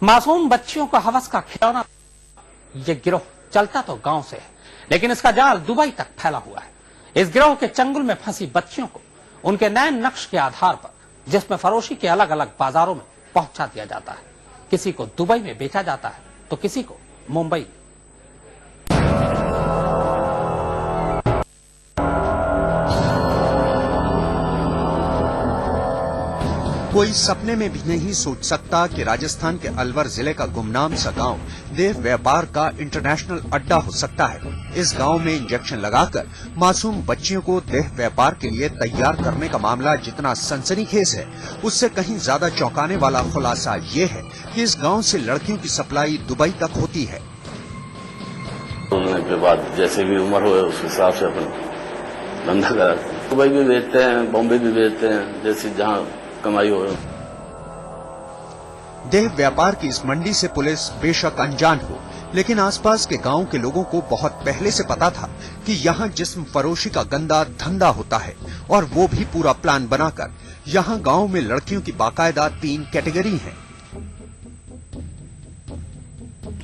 मासूम बच्चियों को हवस का खिलौना। ये गिरोह चलता तो गांव से है, लेकिन इसका जाल दुबई तक फैला हुआ है। इस गिरोह के चंगुल में फंसी बच्चियों को उनके नए नक्श के आधार पर जिसमें फरोशी के अलग अलग बाजारों में पहुंचा दिया जाता है। किसी को दुबई में बेचा जाता है तो किसी को मुंबई। कोई सपने में भी नहीं सोच सकता कि राजस्थान के अलवर जिले का गुमनाम सा गांव देह व्यापार का इंटरनेशनल अड्डा हो सकता है। इस गांव में इंजेक्शन लगाकर मासूम बच्चियों को देह व्यापार के लिए तैयार करने का मामला जितना सनसनीखेज है, उससे कहीं ज्यादा चौंकाने वाला खुलासा ये है कि इस गांव से लड़कियों की सप्लाई दुबई तक होती है। होने के बाद जैसे भी उम्र हो उस हिसाब से अपन धंधा करा, दुबई भी बेचते हैं, बॉम्बे भी बेचते हैं, जैसे जहाँ कमाई हो। देह व्यापार की इस मंडी से पुलिस बेशक अनजान हो, लेकिन आसपास के गांव के लोगों को बहुत पहले से पता था कि यहाँ जिस्म फरोशी का गंदा धंधा होता है, और वो भी पूरा प्लान बनाकर। यहाँ गांव में लड़कियों की बाकायदा 3 कैटेगरी हैं।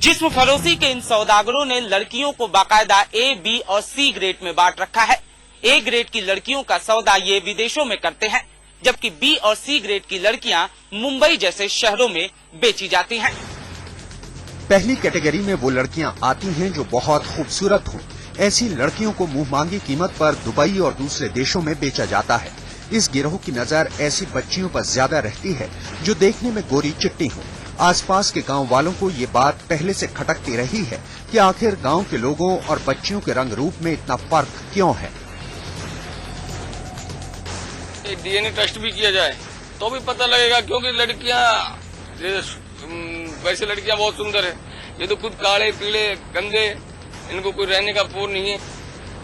जिस्म फरोशी के इन सौदागरों ने लड़कियों को बाकायदा A, B और C ग्रेड में बांट रखा है। A ग्रेड की लड़कियों का सौदा ये विदेशों में करते हैं, जबकि B और C ग्रेड की लड़कियां मुंबई जैसे शहरों में बेची जाती हैं। पहली कैटेगरी में वो लड़कियां आती हैं जो बहुत खूबसूरत हों। ऐसी लड़कियों को मुंह मांगी कीमत पर दुबई और दूसरे देशों में बेचा जाता है। इस गिरोह की नजर ऐसी बच्चियों पर ज्यादा रहती है जो देखने में गोरी चिट्टी हों। आसपास के गांव वालों को ये बात पहले से खटकती रही है कि आखिर गांव के लोगों और बच्चियों के रंग रूप में इतना फर्क क्यों है। DNA टेस्ट भी किया जाए तो भी पता लगेगा, क्योंकि लड़कियां वैसे लड़कियां बहुत सुंदर है, ये तो खुद काले पीले गंदे, इनको कोई रहने का पूर नहीं है।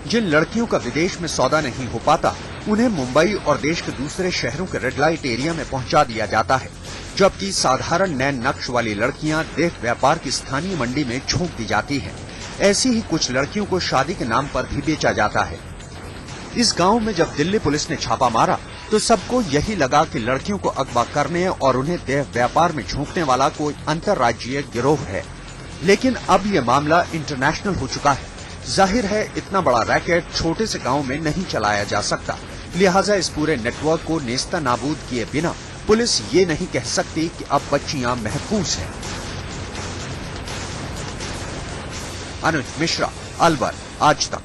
जिन लड़कियों का विदेश में सौदा नहीं हो पाता, उन्हें मुंबई और देश के दूसरे शहरों के रेड लाइट एरिया में पहुंचा दिया जाता है, जबकि साधारण नैन नक्श वाली लड़कियां देह व्यापार की स्थानीय मंडी में झोंक दी जाती हैं। ऐसी ही कुछ लड़कियों को शादी के नाम पर भी बेचा जाता है। इस गांव में जब दिल्ली पुलिस ने छापा मारा तो सबको यही लगा कि लड़कियों को अगवा करने और उन्हें देह व्यापार में झोंकने वाला कोई अंतर्राज्यीय गिरोह है, लेकिन अब ये मामला इंटरनेशनल हो चुका है। जाहिर है इतना बड़ा रैकेट छोटे से गांव में नहीं चलाया जा सकता, लिहाजा इस पूरे नेटवर्क को नेस्ता नाबूद किए बिना पुलिस ये नहीं कह सकती कि अब बच्चियां महफूज हैं। अनुज मिश्रा, अलवर, आज तक।